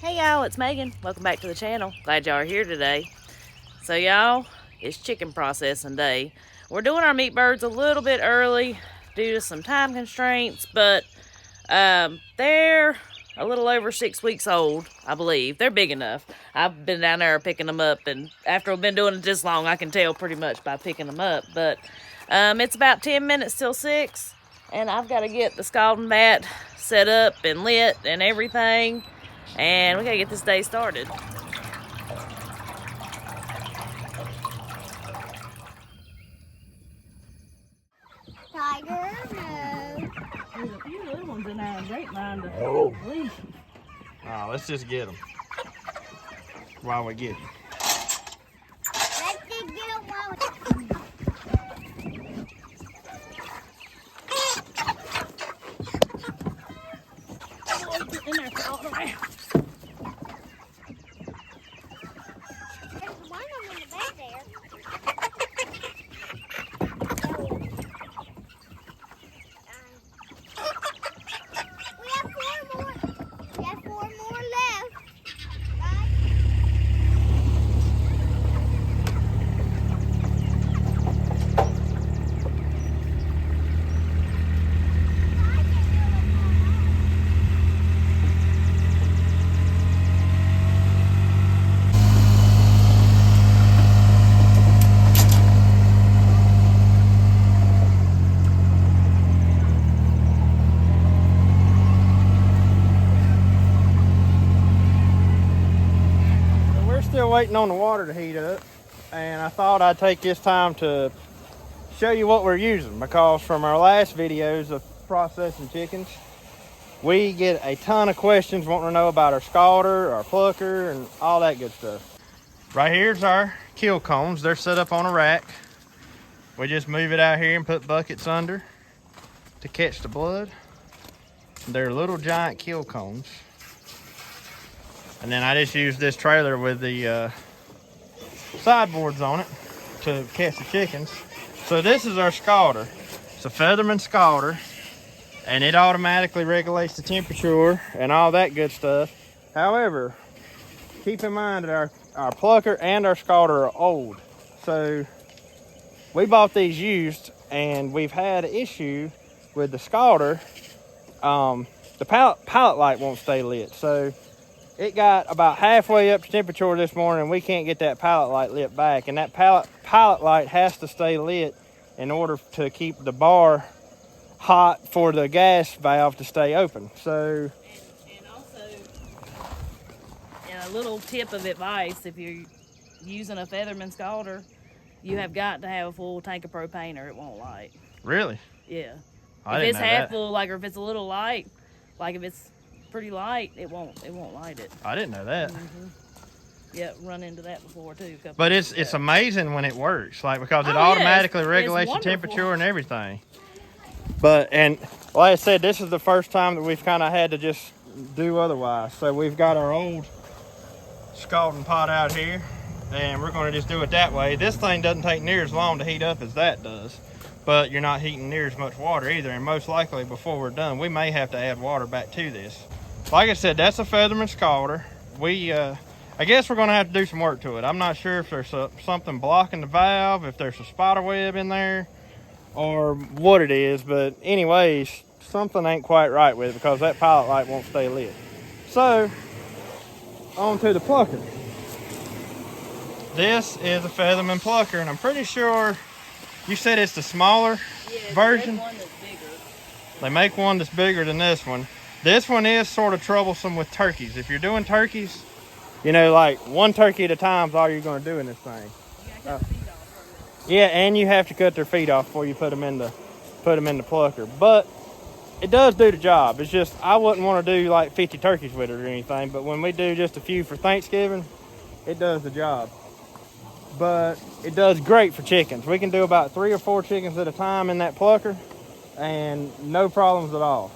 Hey y'all, it's Megan. Welcome back to the channel. Glad y'all are here today. So y'all, it's chicken processing day. We're doing our meat birds a little bit early due to some time constraints, but they're a little over 6 weeks old, I believe. They're big enough. I've been down there picking them up, and after I've been doing it this long, I can tell pretty much by picking them up. But it's about 10 minutes till 6, and I've got to get the scalding mat set up and lit and everything. And we gotta get this day started. Tiger, no. There's a few little ones in there, and they mind to leave. Let's just get them while we get them. Let's just get it while In there for all around. There's one of them in the bed there. We have four more. We have four more left. Right? We're still waiting on the water to heat up, and I thought I'd take this time to show you what we're using, because from our last videos of processing chickens, we get a ton of questions wanting to know about our scalder, our plucker, and all that good stuff. Right here's our kill combs. They're set up on a rack. We just move it out here and put buckets under to catch the blood. They're little giant kill combs. And then I just use this trailer with the sideboards on it to catch the chickens. So this is our scalder. It's a Featherman scalder, and it automatically regulates the temperature and all that good stuff. However, keep in mind that our plucker and our scalder are old. So we bought these used, and we've had an issue with the scalder. The pallet light won't stay lit. So it got about halfway up to temperature this morning, and we can't get that pallet light lit back. And that pallet light has to stay lit in order to keep the bar hot for the gas valve to stay open. So, and also, a little tip of advice: if you're using a Featherman scalder, you have got to have a full tank of propane, or it won't light. really? Yeah. I If didn't it's know half that. full, like, or if it's a little light, like if it's pretty light, it won't light it. I didn't know that. Yeah, run into that before too. But it's amazing when it works, like, because it Oh, automatically it's regulates the wonderful. temperature and everything. But, and like I said, this is the first time that we've kind of had to just do otherwise. So we've got our old scalding pot out here, and we're going to just do it that way. This thing doesn't take near as long to heat up as that does, but you're not heating near as much water either. And most likely before we're done, we may have to add water back to this. Like I said, that's a Featherman scalder. I guess we're going to have to do some work to it. I'm not sure if there's something blocking the valve, if there's a spider web in there, or what it is. But anyways, something ain't quite right with it, because that pilot light won't stay lit. So, on to the plucker. This is a Featherman plucker, and I'm pretty sure you said it's the smaller version. One that's bigger. They make one that's bigger than this one. This one is sort of troublesome with turkeys. If you're doing turkeys, you know, like one turkey at a time is all you're going to do in this thing. Yeah, and you have to cut their feet off before you put them in the plucker. But it does do the job. It's just, I wouldn't want to do like 50 turkeys with it or anything. But when we do just a few for Thanksgiving, it does the job. But it does great for chickens. We can do about 3 or 4 chickens at a time in that plucker, and no problems at all.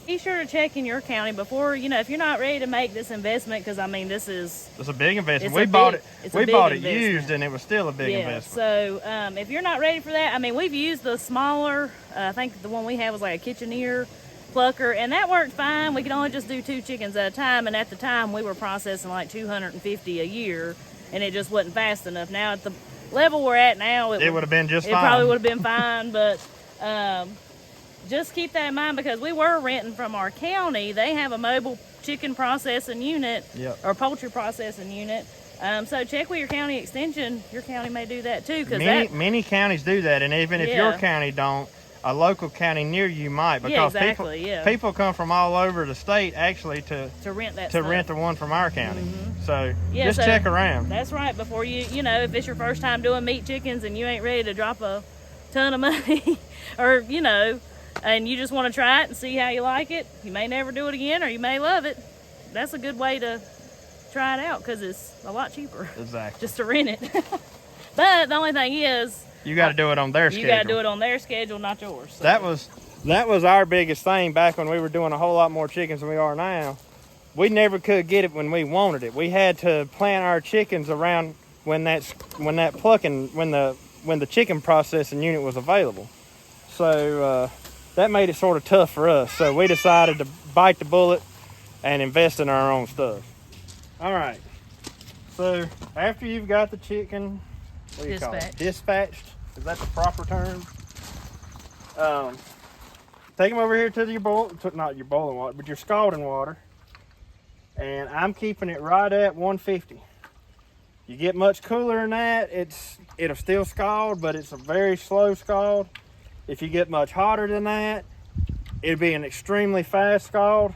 Be sure to check in your county before, if you're not ready to make this investment, because I mean, this is It's a big investment. It's We a bought big- it. it's a We big bought it investment. used, and it was still a big investment. So if you're not ready for that, I mean, we've used the smaller. I think the one we had was like a kitcheneer, plucker, and that worked fine. We could only just do 2 chickens at a time, and at the time we were processing like 250 a year, and it just wasn't fast enough. Now at the level we're at now, it would have been just fine. It probably would have been fine, but just keep that in mind, because we were renting from our county. They have a mobile chicken processing unit, or poultry processing unit. So check with your county extension. Your county may do that too. Cause many counties do that, and even if your county don't, a local county near you might, because people come from all over the state actually to rent rent the one from our county. So just check around. That's right. Before you know, if it's your first time doing meat chickens and you ain't ready to drop a ton of money, or and you just want to try it and see how you like it, you may never do it again, or you may love it. That's a good way to try it out, because it's a lot cheaper. Exactly. Just to rent it. But the only thing is, you got to do it on their schedule. You got to do it on their schedule, not yours. So. That was our biggest thing back when we were doing a whole lot more chickens than we are now. We never could get it when we wanted it. We had to plan our chickens around when the chicken processing unit was available. So that made it sort of tough for us. So we decided to bite the bullet and invest in our own stuff. All right. So after you've got the chicken, what do you call it? Dispatched. Is that the proper term? Take them over here to not your boiling water, but your scalding water. And I'm keeping it right at 150. You get much cooler than that, it'll still scald, but it's a very slow scald. If you get much hotter than that, it'll be an extremely fast scald,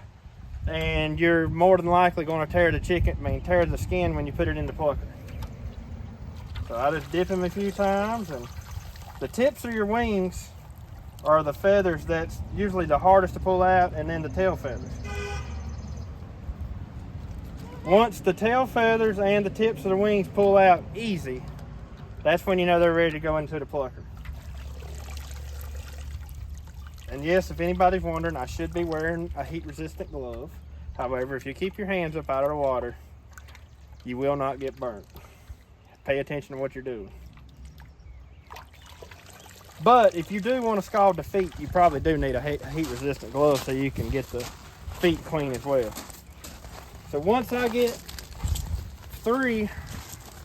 and you're more than likely going to tear the skin when you put it in the plucker. So I just dip them a few times, and the tips of your wings are the feathers that's usually the hardest to pull out, and then the tail feathers. Once the tail feathers and the tips of the wings pull out easy, that's when you know they're ready to go into the plucker. And yes, if anybody's wondering, I should be wearing a heat-resistant glove. However, if you keep your hands up out of the water, you will not get burnt. Pay attention to what you're doing. But if you do want to scald the feet, you probably do need a heat-resistant glove so you can get the feet clean as well. So once I get 3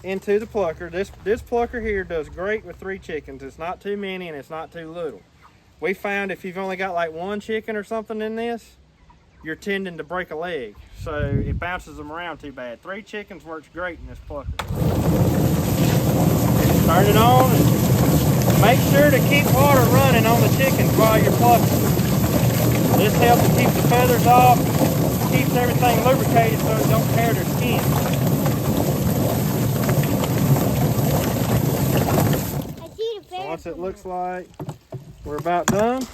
into the plucker, this plucker here does great with 3 chickens. It's not too many and it's not too little. We found if you've only got like 1 chicken or something in this, you're tending to break a leg. So it bounces them around too bad. 3 chickens works great in this plucker. Turn it on and make sure to keep water running on the chickens while you're plucking. This helps to keep the feathers off, keeps everything lubricated so it don't tear their skin. So once it looks like we're about done,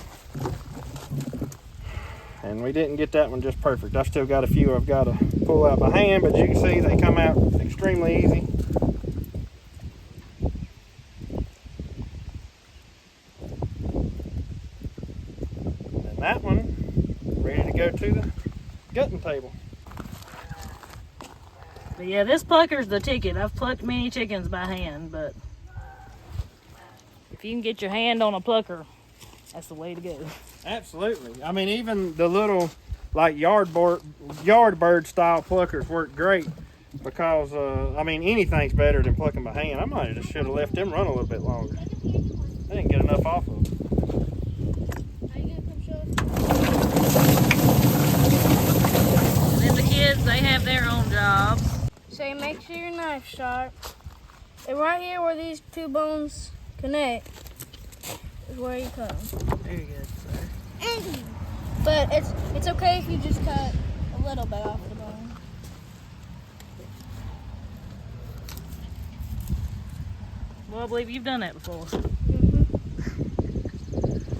and we didn't get that one just perfect. I've still got a few I've got to pull out by hand, but you can see they come out extremely easy. And that one, ready to go to the gutting table. But yeah, this plucker's the ticket. I've plucked many chickens by hand, but if you can get your hand on a plucker, that's the way to go. Absolutely. I mean, even the little like yard bird style pluckers work great, because I mean, anything's better than plucking by hand. I might have just should have left them run a little bit longer. I didn't get enough off of them. And then the kids, they have their own jobs. So you make sure your knife's sharp. And right here where these 2 bones connect is where you cut them. Very good, sir. But it's okay if you just cut a little bit off the bone. Well, I believe you've done that before.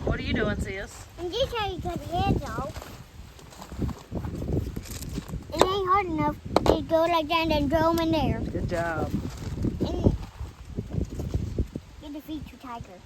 What are you doing, sis? And this is how you cut the heads off. It ain't hard enough. You go like that and then throw them in there. Good job. And get the feet to tiger.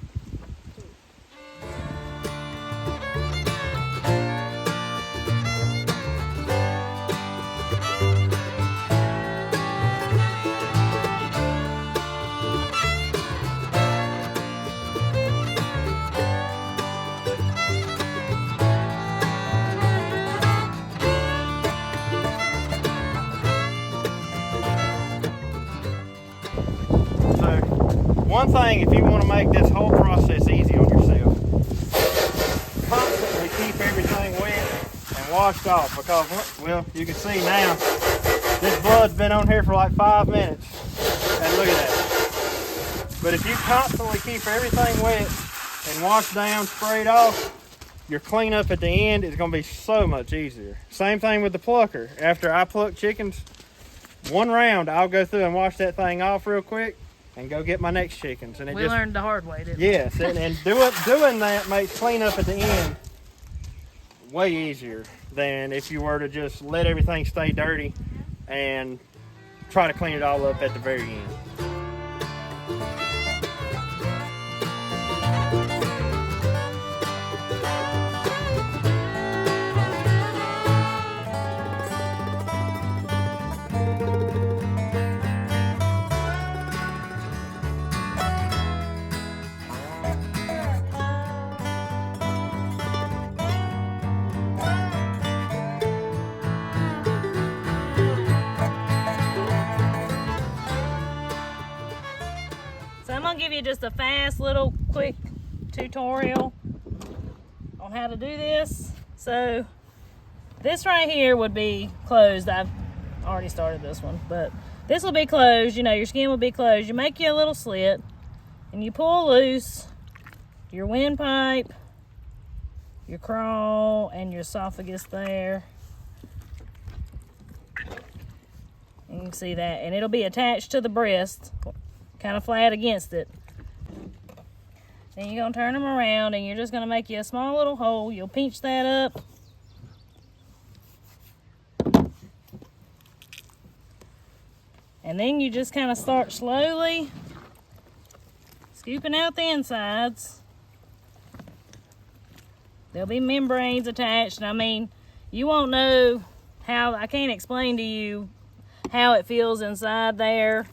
one thing, if you want to make this whole process easy on yourself, constantly keep everything wet and washed off, because, well, you can see now, this blood's been on here for like 5 minutes. And look at that. But if you constantly keep everything wet and wash down, sprayed off, your cleanup at the end is going to be so much easier. Same thing with the plucker. After I pluck chickens, one round, I'll go through and wash that thing off real quick and go get my next chickens. And We learned the hard way, didn't we? yes, and doing that makes cleanup at the end way easier than if you were to just let everything stay dirty and try to clean it all up at the very end. So I'm gonna give you just a fast little quick tutorial on how to do this. So this right here would be closed. I've already started this one, but this will be closed. You know, your skin will be closed. You make you a little slit and you pull loose your windpipe, your crawl, and your esophagus there. And you can see that, and it'll be attached to the breast, kind of flat against it. Then you're gonna turn them around and you're just gonna make you a small little hole. You'll pinch that up. And then you just kind of start slowly scooping out the insides. There'll be membranes attached. I mean, you won't know how, I can't explain to you how it feels inside there.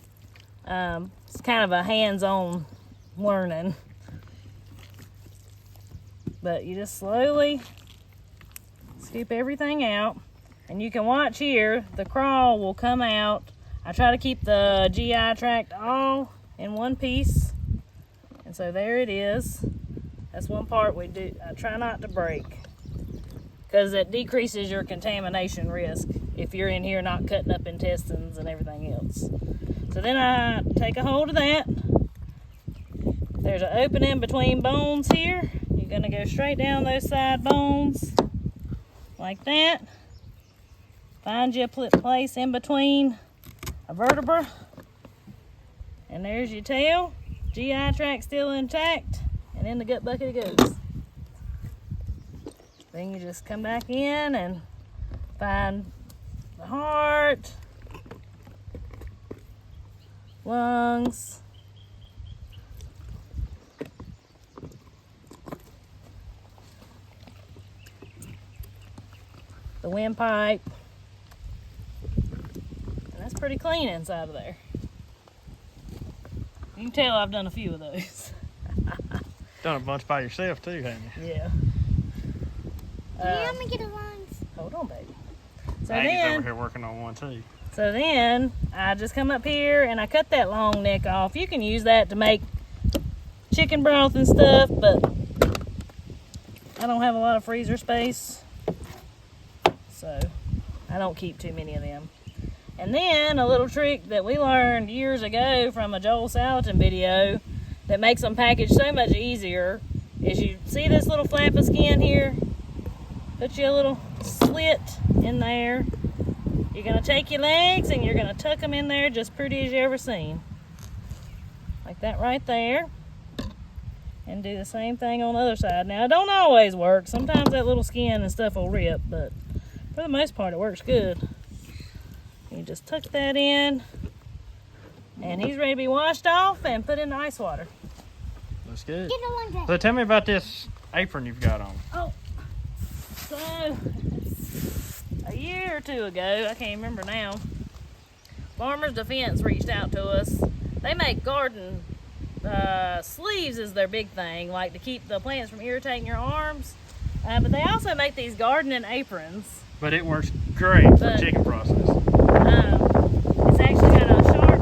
It's kind of a hands-on learning. But you just slowly scoop everything out. And you can watch here, the crawl will come out. I try to keep the GI tract all in one piece. And so there it is. That's one part we do. I try not to break, because it decreases your contamination risk if you're in here not cutting up intestines and everything else. So then I take a hold of that. There's an opening between bones here. You're gonna go straight down those side bones like that. Find you a place in between a vertebra. And there's your tail. GI tract still intact. And in the gut bucket it goes. Then you just come back in and find the heart, lungs, the windpipe, and that's pretty clean inside of there. You can tell I've done a few of those. Done a bunch by yourself too, haven't you? Yeah. Let me get a lines. Hold on, baby. So Maggie's then, over here working on one too. So then I just come up here and I cut that long neck off. You can use that to make chicken broth and stuff, but I don't have a lot of freezer space, so I don't keep too many of them. And then a little trick that we learned years ago from a Joel Salatin video that makes them package so much easier is, you see this little flap of skin here? Put you a little slit in there. You're gonna take your legs and you're gonna tuck them in there just pretty as you ever seen. Like that right there. And do the same thing on the other side. Now, it don't always work. Sometimes that little skin and stuff will rip, but for the most part it works good. You just tuck that in, and he's ready to be washed off and put in the ice water. That's good. Get the one. So tell me about this apron you've got on. Oh, so a year or two ago, I can't remember now, Farmers Defense reached out to us. They make garden sleeves is their big thing, like to keep the plants from irritating your arms. But they also make these gardening aprons. But it works great for chicken process. It's actually got a sharp,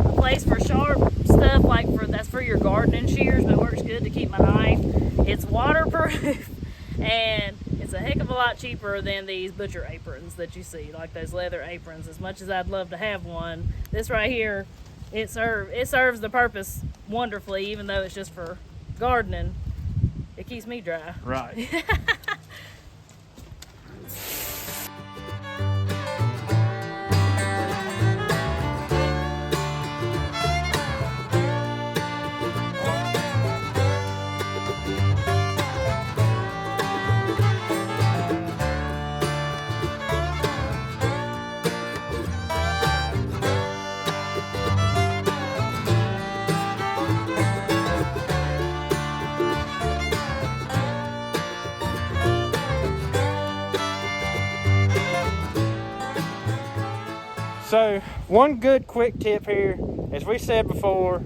a place for sharp for your gardening shears, but it works good to keep my knife. It's waterproof and it's a heck of a lot cheaper than these butcher aprons that you see, like those leather aprons. As much as I'd love to have one, this right here, it serves the purpose wonderfully, even though it's just for gardening. It keeps me dry. Right. So one good quick tip here, as we said before,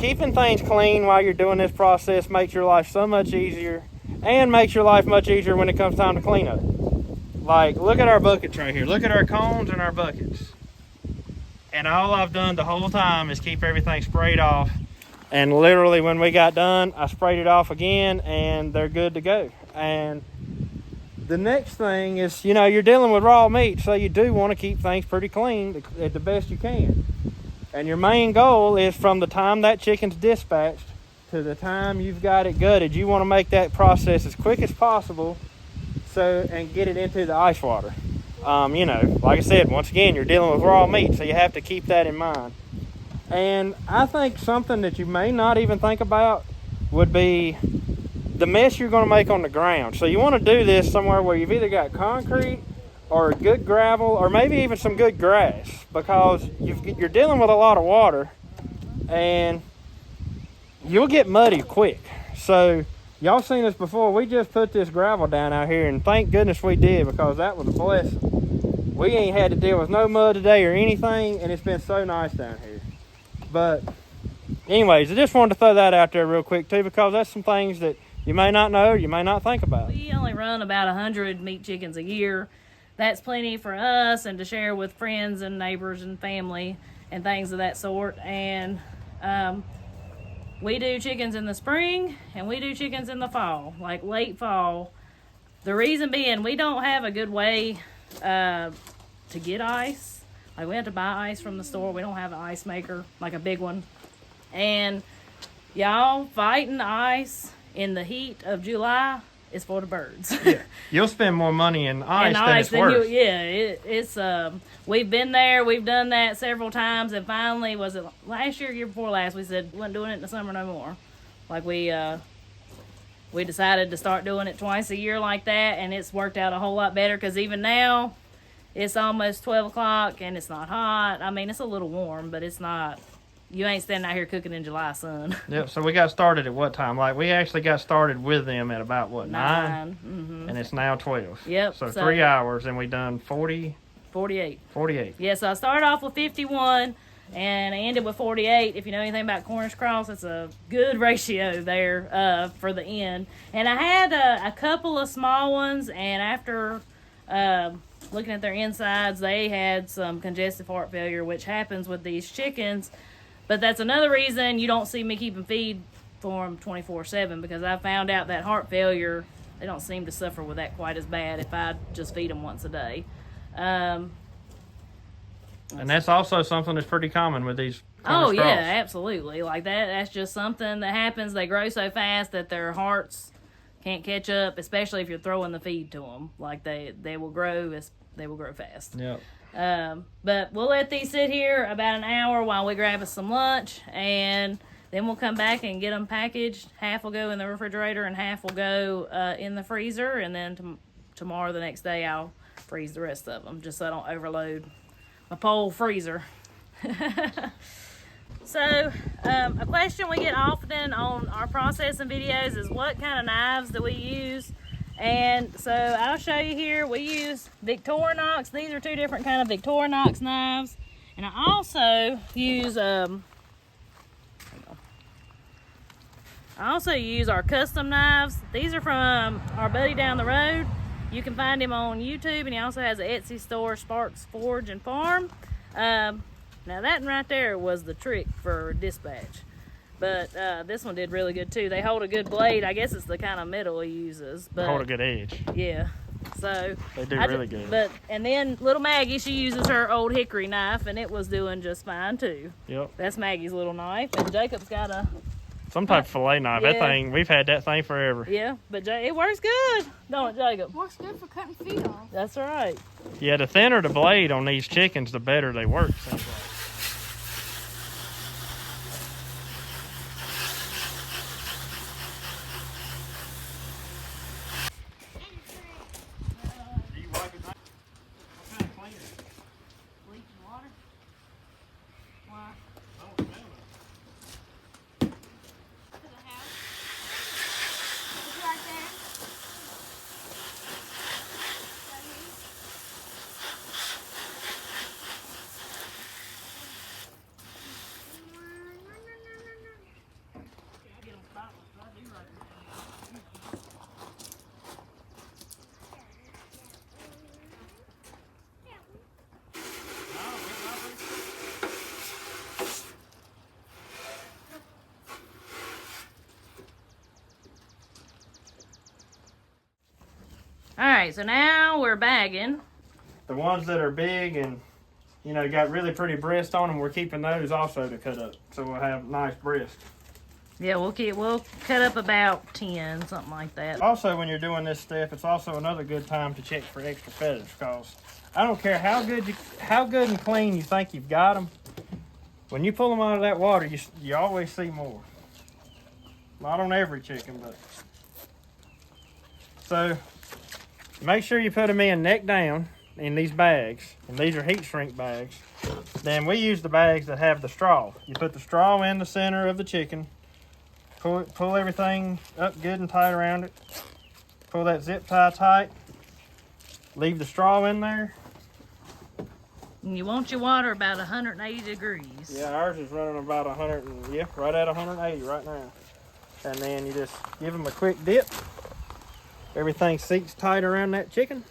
keeping things clean while you're doing this process makes your life so much easier, and makes your life much easier when it comes time to clean up. Like, look at our buckets right here. Look at our cones and our buckets. And all I've done the whole time is keep everything sprayed off. And literally when we got done, I sprayed it off again and they're good to go. And the next thing is, you know, you're dealing with raw meat, so you do want to keep things pretty clean at the best you can. And your main goal is from the time that chicken's dispatched to the time you've got it gutted, you want to make that process as quick as possible and get it into the ice water. You know, like I said, once again, you're dealing with raw meat, so you have to keep that in mind. And I think something that you may not even think about would be the mess you're going to make on the ground. So you want to do this somewhere where you've either got concrete or good gravel or maybe even some good grass, because you're dealing with a lot of water and you'll get muddy quick. So y'all seen this before. We just put this gravel down out here, and thank goodness we did, because that was a blessing. We ain't had to deal with no mud today or anything, and it's been so nice down here. But anyways, I just wanted to throw that out there real quick too, because that's some things that you may not know, you may not think about. We only run about 100 meat chickens a year. That's plenty for us and to share with friends and neighbors and family and things of that sort. And we do chickens in the spring and we do chickens in the fall, like late fall. The reason being, we don't have a good way to get ice. Like, we have to buy ice from the store. We don't have an ice maker, like a big one. And y'all, fighting ice in the heat of July is for the birds. Yeah, you'll spend more money in ice than it's worth. It's we've been there, we've done that several times, and finally, was it last year, year before last, we said we wasn't doing it in the summer no more. Like, we decided to start doing it twice a year like that, and it's worked out a whole lot better, because even now it's almost 12 o'clock and it's not hot. I mean, it's a little warm, but it's not. You ain't standing out here cooking in July sun. Yep, so we got started at what time? Like, we actually got started with them at about, what, 9? Mm-hmm. And it's now 12. Yep. So 3 hours, and we done 48. 48. Yeah, so I started off with 51, and I ended with 48. If you know anything about Cornish cross, it's a good ratio there for the end. And I had a couple of small ones, and after looking at their insides, they had some congestive heart failure, which happens with these chickens. But that's another reason you don't see me keeping feed for them 24/7, because I found out that heart failure, they don't seem to suffer with that quite as bad if I just feed them once a day. And that's also something that's pretty common with these Cornish cross. Yeah, absolutely. Like that's just something that happens. They grow so fast that their hearts can't catch up, especially if you're throwing the feed to them. Like they will grow fast. Yep. But we'll let these sit here about an hour while we grab us some lunch, and then we'll come back and get them packaged. Half will go in the refrigerator and half will go in the freezer, and then tomorrow, the next day, I'll freeze the rest of them, just so I don't overload my pole freezer. So, a question we get often on our processing videos is what kind of knives do we use? And so I'll show you here. We use Victorinox. These are two different kind of Victorinox knives. And I also use our custom knives. These are from our buddy down the road. You can find him on YouTube, and he also has an Etsy store, Sparks Forge and Farm. Now that right there was the trick for dispatch. But this one did really good too. They hold a good blade. I guess it's the kind of metal he uses. But Hold a good edge. yeah. So They do really good. And then little Maggie, she uses her old hickory knife, and it was doing just fine too. Yep. That's Maggie's little knife, and Jacob's got a Some type of fillet knife. Yeah. That thing, we've had that thing forever. yeah, but it works good, don't it, Jacob? Works good for cutting feet off. That's right. Yeah, the thinner the blade on these chickens, the better they work. Seems like. Bleach and water. Why? To the house. It's right there. All right, so now we're bagging. The ones that are big and, you know, got really pretty breast on them, we're keeping those also to cut up. So we'll have nice breast. Yeah, we'll cut up about 10, something like that. Also, when you're doing this stuff, it's also another good time to check for extra feathers, because I don't care how good and clean you think you've got them. When you pull them out of that water, you always see more. Not on every chicken, but so make sure you put them in neck down in these bags, and these are heat shrink bags. Then we use the bags that have the straw. You put the straw in the center of the chicken. Pull everything up good and tight around it. Pull that zip tie tight. Leave the straw in there. And you want your water about 180 degrees. Yeah, ours is running about 100, right at 180 right now. And then you just give them a quick dip. Everything seats tight around that chicken.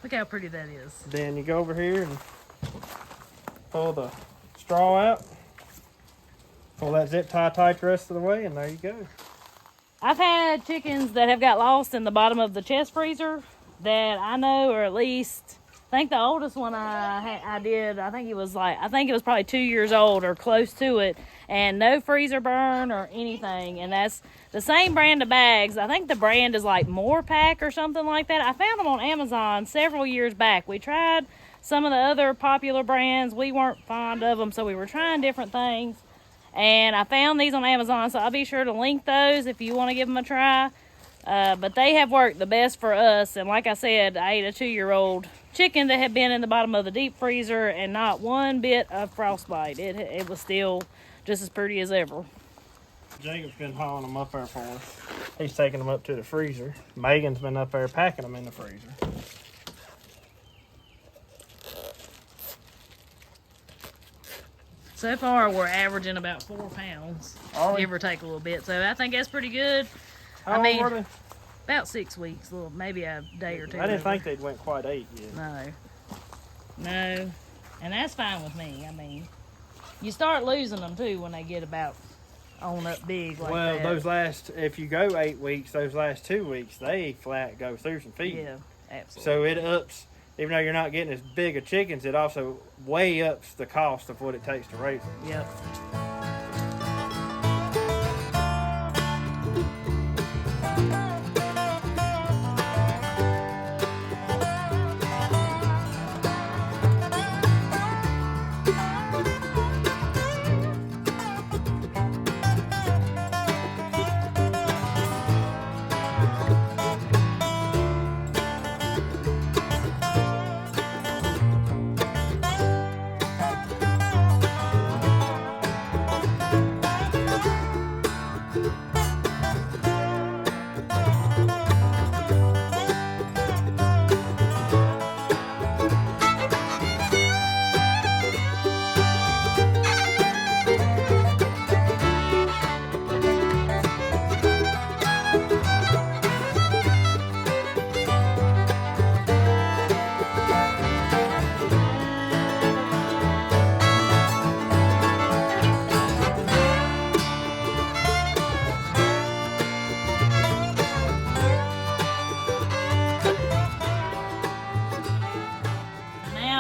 Look how pretty that is. Then you go over here and pull the straw out. Pull that zip tie tight the rest of the way, and there you go. I've had chickens that have got lost in the bottom of the chest freezer that I know, or at least I think the oldest one I did, I think it was probably 2 years old or close to it, and no freezer burn or anything. And that's the same brand of bags. I think the brand is like More Pack or something like that. I found them on Amazon several years back. We tried some of the other popular brands. We weren't fond of them, so we were trying different things. And I found these on Amazon, so I'll be sure to link those if you want to give them a try. But they have worked the best for us. And like I said, I ate a 2-year-old chicken that had been in the bottom of the deep freezer and not one bit of frostbite. It was still just as pretty as ever. Jacob's been hauling them up there for us. He's taking them up to the freezer. Megan's been up there packing them in the freezer. So far, we're averaging about 4 pounds, give or take a little bit. So I think that's pretty good. How old were they? About 6 weeks, maybe a day or two. I didn't think they'd went quite 8 yet. No, and that's fine with me. I mean, you start losing them too when they get about on up big like that. Well, if you go 8 weeks, those last 2 weeks, they flat go through some feed. Yeah, absolutely. So it ups, even though you're not getting as big of chickens, it also way ups the cost of what it takes to raise them. Yep.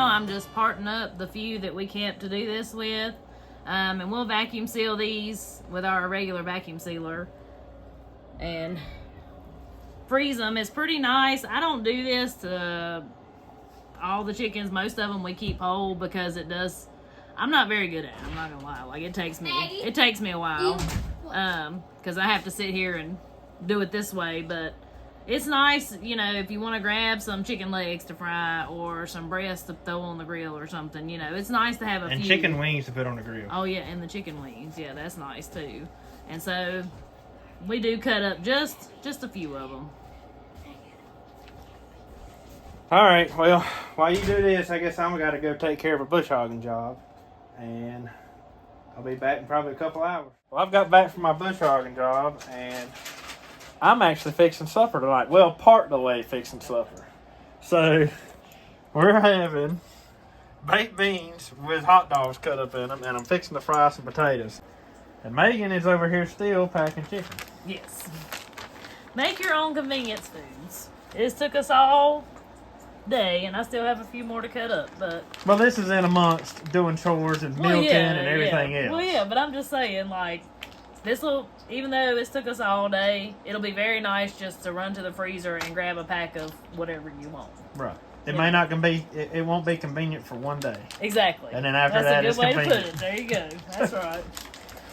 now I'm just parting up the few that we kept to do this with. And we'll vacuum seal these with our regular vacuum sealer and freeze them. It's pretty nice. I don't do this to all the chickens. Most of them we keep whole because it does. I'm not very good at it. I'm not gonna lie. Like it takes me a while because I have to sit here and do it this way. But it's nice, you know, if you want to grab some chicken legs to fry or some breasts to throw on the grill or something. You know, it's nice to have a and few. chicken wings to put on the grill. Oh yeah, and the chicken wings. Yeah, that's nice too. And so we do cut up just a few of them. All right, well, while you do this, I guess I'm got to go take care of a bush hogging job. And I'll be back in probably a couple hours. Well, I've got back from my bush hogging job, and I'm actually fixing supper tonight. Well, part of the way fixing supper. So, we're having baked beans with hot dogs cut up in them, and I'm fixing to fry some potatoes. And Megan is over here still packing chicken. Yes. Make your own convenience foods. It just took us all day, and I still have a few more to cut up, but Well, this is in amongst doing chores and milking and everything else. Well, yeah, but I'm just saying, like, this will, even though this took us all day, it'll be very nice just to run to the freezer and grab a pack of whatever you want. Right. It may not be, it won't be convenient for one day. Exactly. And then after that, it's That's a good way convenient. to put it. There you go. That's right.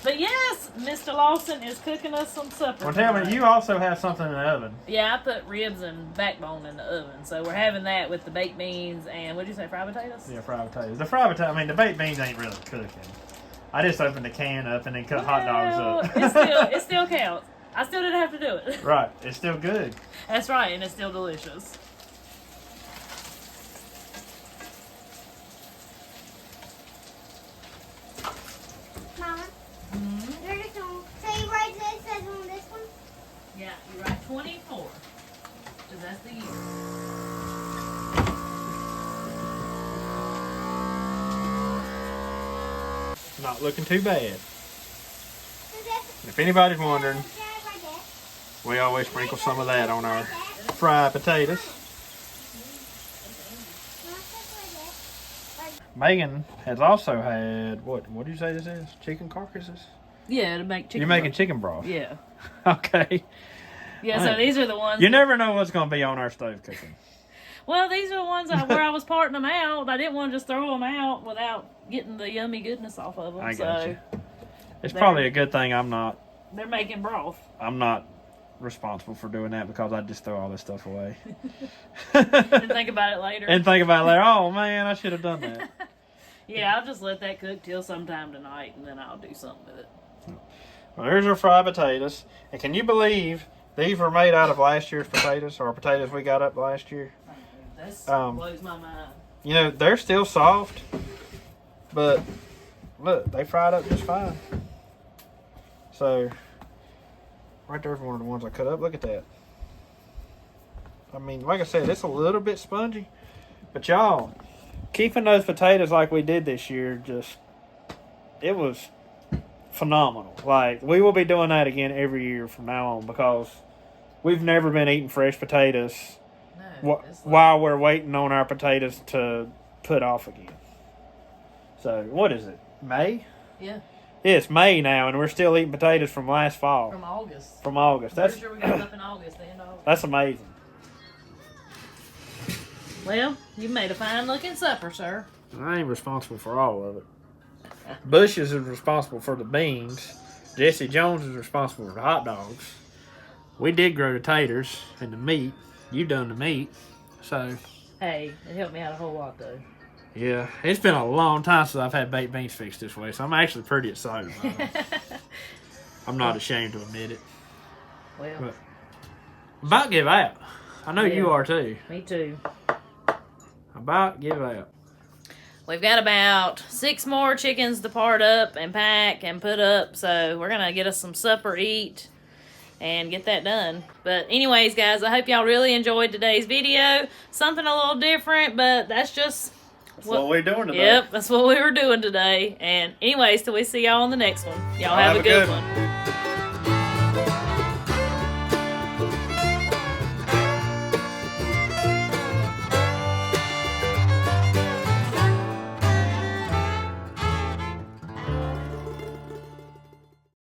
But yes, Mr. Lawson is cooking us some supper. Well, tell me, tonight. you also have something in the oven. Yeah, I put ribs and backbone in the oven. So we're having that with the baked beans and, what did you say, fried potatoes? Yeah, fried potatoes. The fried potatoes, I mean, the baked beans ain't really cooking. I just opened the can up and then cut hot dogs up. It still counts. I still didn't have to do it. Right. It's still good. That's right, and it's still delicious. Mama, there's a song. So you write this says on this one? Yeah, you write 24. Because that's the year. Not looking too bad. So that's If anybody's wondering, right there. we always sprinkle some of that on our fried potatoes. Megan has also had, what do you say this is? Chicken carcasses? Yeah, to make chicken. You're making broth. chicken broth? Yeah. Okay. Yeah, so Right. these are the ones. You never know what's going to be on our stove cooking. Well, these are the ones where I was parting them out. I didn't want to just throw them out without getting the yummy goodness off of them. I so got you. It's probably a good thing I'm not they're making broth. responsible for doing that because I just throw all this stuff away. And think about it later. And think about it later, oh man, I should have done that. Yeah, I'll just let that cook till sometime tonight, and then I'll do something with it. Well, there's our fried potatoes. And can you believe these were made out of last year's potatoes, or potatoes we got up last year? That blows my mind. You know, they're still soft, but look, they fried up just fine. So, right there's one of the ones I cut up. Look at that. I mean, like I said, it's a little bit spongy, but y'all, keeping those potatoes like we did this year, it was phenomenal. Like, we will be doing that again every year from now on because we've never been eating fresh potatoes while we're waiting on our potatoes to put off again. So, what is it? May? Yeah. Yeah, it's May now, and we're still eating potatoes from last fall. From August. From August. I'm pretty sure we got it up in August, the end of August. That's amazing. Well, you made a fine looking supper, sir. I ain't responsible for all of it. Bushes is responsible for the beans. Jesse Jones is responsible for the hot dogs. We did grow the taters and the meat. You done the meat. So, Hey, it helped me out a whole lot, though. yeah, it's been a long time since I've had baked beans fixed this way, so I'm actually pretty excited about it. I'm not ashamed to admit it. Well, But about give out. I know you Yeah. are too. me too. About give out. We've got about 6 more chickens to part up and pack and put up, so we're going to get us some supper, eat, and get that done. But anyways, guys, I hope y'all really enjoyed today's video. Something a little different, but that's just... That's what we're doing today. Yep, that's what we were doing today. And anyways, till we see y'all on the next one. Y'all have a good one.